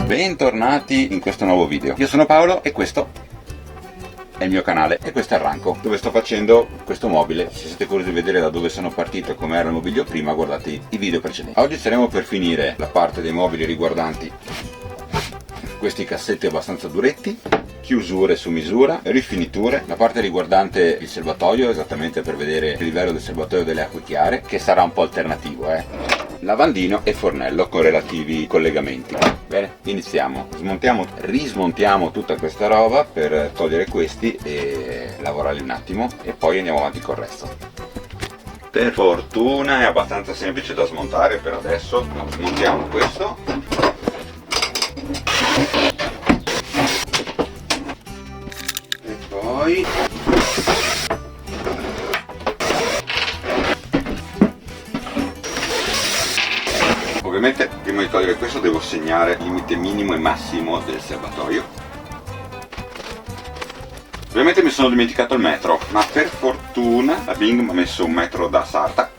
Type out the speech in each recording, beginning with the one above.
Bentornati in questo nuovo video. Io sono Paolo e questo è il mio canale e questo è Arranco, dove sto facendo questo mobile. Se siete curiosi di vedere da dove sono partito e come era il mobilio prima, guardate i video precedenti. Oggi saremo per finire la parte dei mobili riguardanti questi cassetti abbastanza duretti, chiusure su misura, rifiniture, la parte riguardante il serbatoio, esattamente per vedere il livello del serbatoio delle acque chiare, che sarà un po' alternativo, lavandino e fornello con relativi collegamenti. Bene, iniziamo. Rismontiamo tutta questa roba per togliere questi e lavorarli un attimo e poi andiamo avanti col resto. Per fortuna è abbastanza semplice da smontare per adesso. Smontiamo questo. E poi ovviamente prima di togliere questo devo segnare il limite minimo e massimo del serbatoio. Ovviamente mi sono dimenticato il metro, ma per fortuna la Bing mi ha messo un metro da sarta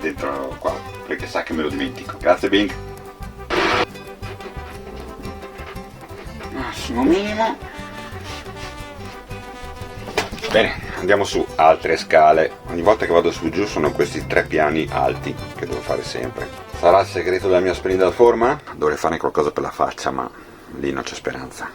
dentro qua, perché sa che me lo dimentico. Grazie Bing. Massimo minimo. Bene, andiamo su altre scale. Ogni volta che vado su giù sono questi 3 piani alti che devo fare sempre. Sarà il segreto della mia splendida forma? Dovrei fare qualcosa per la faccia, ma lì non c'è speranza.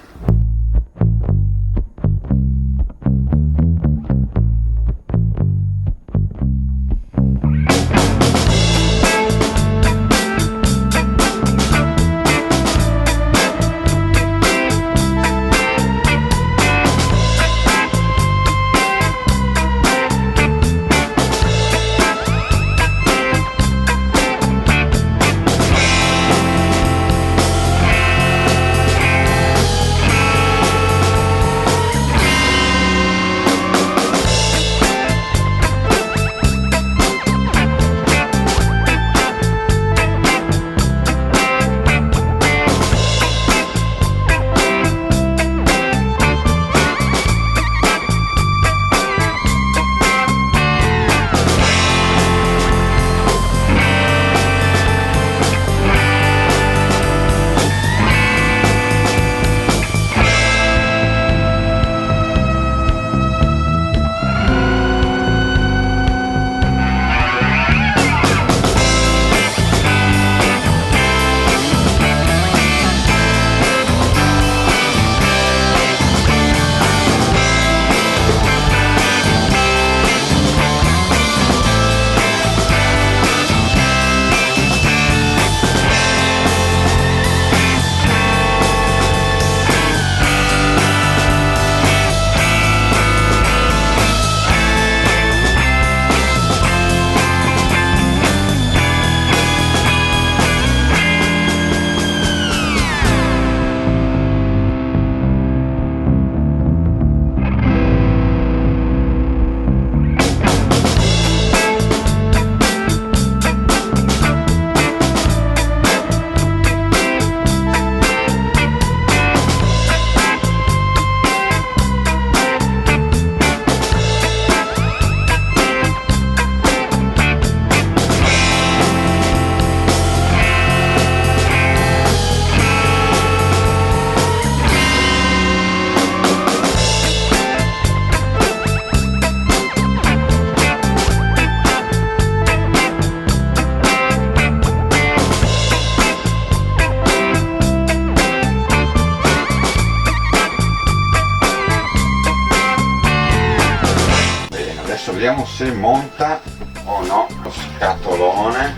Vediamo se monta o no lo scatolone.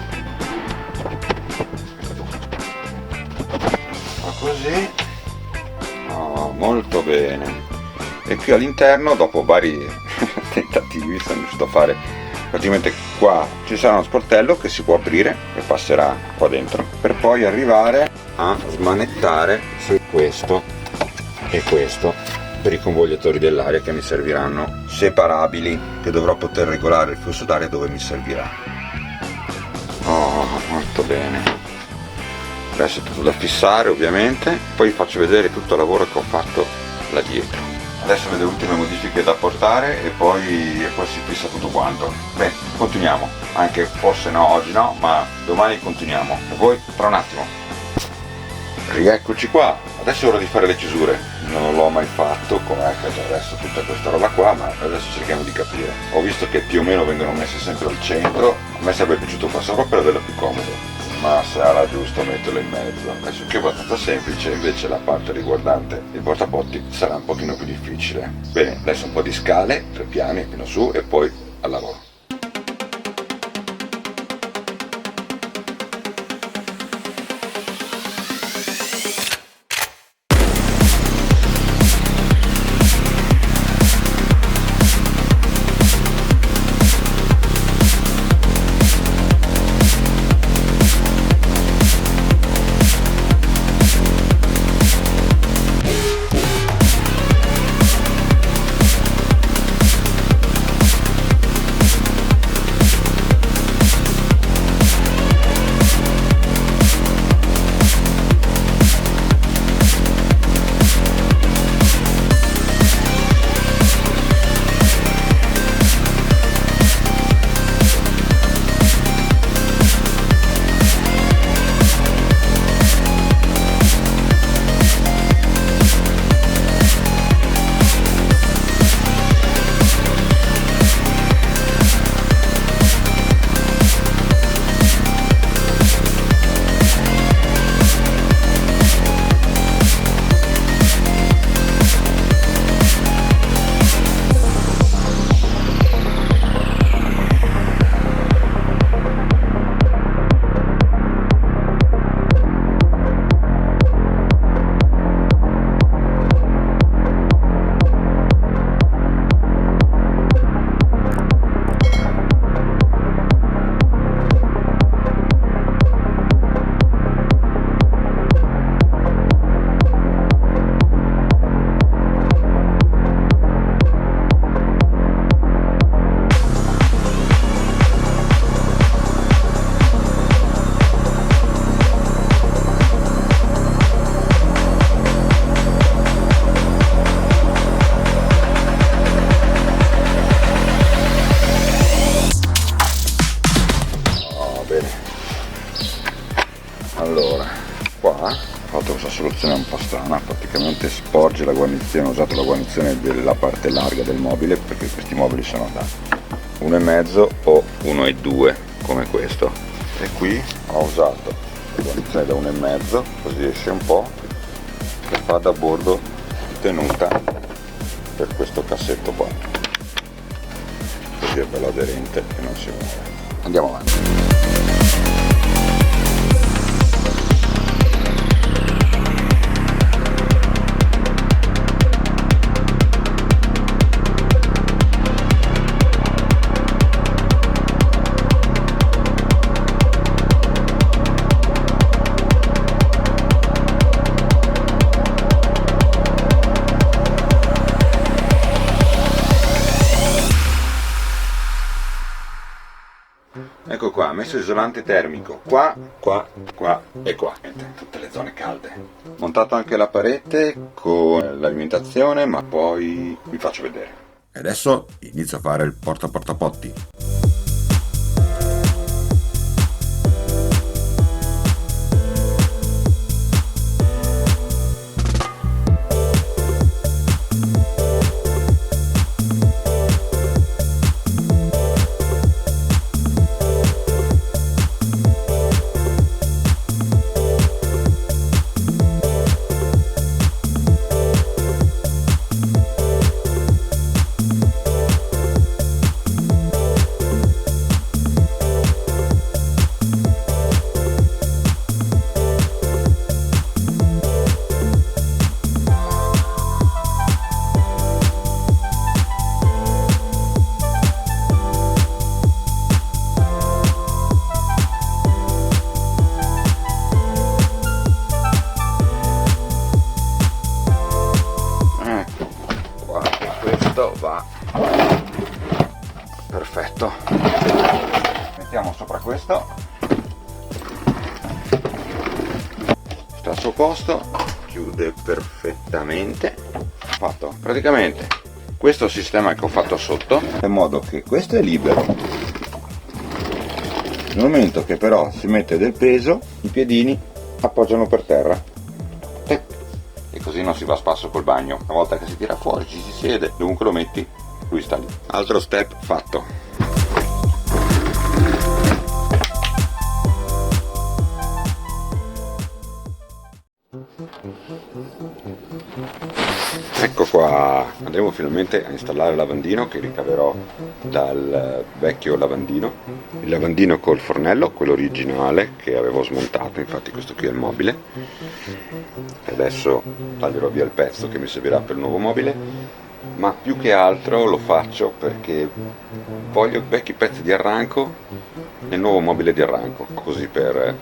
Fa così. Oh, molto bene. E qui all'interno, dopo vari tentativi, sono riuscito a fare praticamente qua. Ci sarà uno sportello che si può aprire e passerà qua dentro, per poi arrivare a smanettare su questo e questo, per i convogliatori dell'aria che mi serviranno separabili, che dovrò poter regolare il flusso d'aria dove mi servirà. Oh, molto bene. Adesso è tutto da fissare ovviamente, poi vi faccio vedere tutto il lavoro che ho fatto là dietro. Adesso vedo le ultime modifiche da portare e poi si fissa tutto quanto. Beh, continuiamo, anche forse no, oggi no, ma domani continuiamo. E voi tra un attimo. Rieccoci qua, adesso è ora di fare le chiusure. Non l'ho mai fatto, com'è che adesso tutta questa roba qua, ma adesso cerchiamo di capire. Ho visto che più o meno vengono messe sempre al centro, a me sarebbe piaciuto qua sopra per averla più comodo, ma sarà giusto metterla in mezzo. Adesso che è abbastanza semplice, invece la parte riguardante il portapotti sarà un pochino più difficile. Bene, adesso un po' di scale, 3 piani, fino su e poi al lavoro. Allora, qua ho fatto questa soluzione un po' strana, praticamente sporge la guarnizione, ho usato la guarnizione della parte larga del mobile, perché questi mobili sono da 1,5 o 1,2 come questo, e qui ho usato la guarnizione da 1,5, così esce un po' e fa da bordo tenuta per questo cassetto qua, così è bello aderente e non si muove. Andiamo avanti. Ecco qua, messo isolante termico qua, qua, qua e qua, tutte le zone calde. Montato anche la parete con l'alimentazione, ma poi vi faccio vedere. E adesso inizio a fare il portapotti. Va perfetto, mettiamo sopra questo, sta al suo posto, chiude perfettamente. Fatto praticamente questo sistema che ho fatto sotto, in modo che questo è libero. Nel momento che però si mette del peso, i piedini appoggiano per terra, così non si va a spasso col bagno. Una volta che si tira fuori, ci si siede, dovunque lo metti, lui sta lì. Altro step fatto. Ecco qua, andremo finalmente a installare il lavandino che ricaverò dal vecchio lavandino, il lavandino col fornello, quello originale che avevo smontato, infatti questo qui è il mobile, e adesso taglierò via il pezzo che mi servirà per il nuovo mobile, ma più che altro lo faccio perché voglio vecchi pezzi di Arranco nel nuovo mobile di Arranco, così per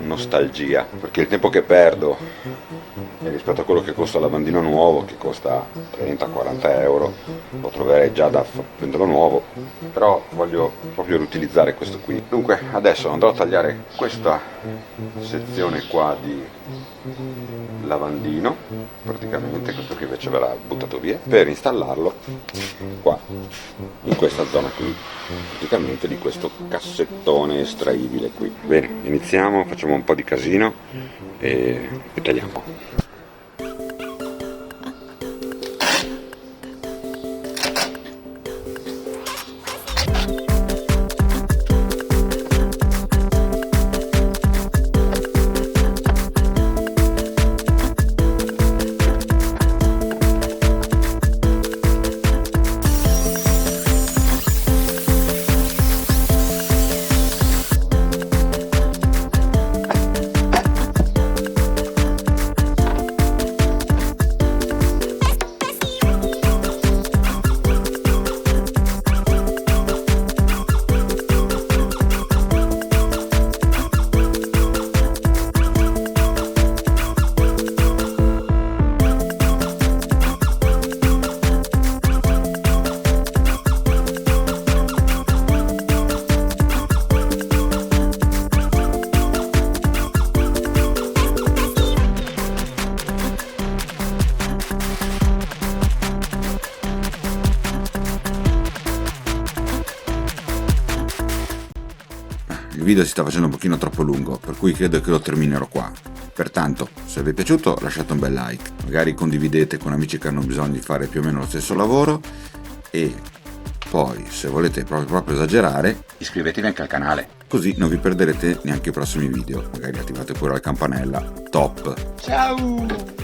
nostalgia, perché il tempo che perdo rispetto a quello che costa il lavandino nuovo, che costa 30-40 euro, lo troverei già da prenderlo nuovo, però voglio proprio riutilizzare questo qui. Dunque adesso andrò a tagliare questa sezione qua di lavandino, praticamente questo qui invece verrà buttato via, per installarlo qua in questa zona qui, praticamente di questo cassettone estraibile qui. Bene, iniziamo, facciamo un po' di casino e tagliamo. Il video si sta facendo un pochino troppo lungo, per cui credo che lo terminerò qua. Pertanto, se vi è piaciuto lasciate un bel like, magari condividete con amici che hanno bisogno di fare più o meno lo stesso lavoro e poi, se volete proprio esagerare, iscrivetevi anche al canale, così non vi perderete neanche i prossimi video, magari attivate pure la campanella. Top! Ciao!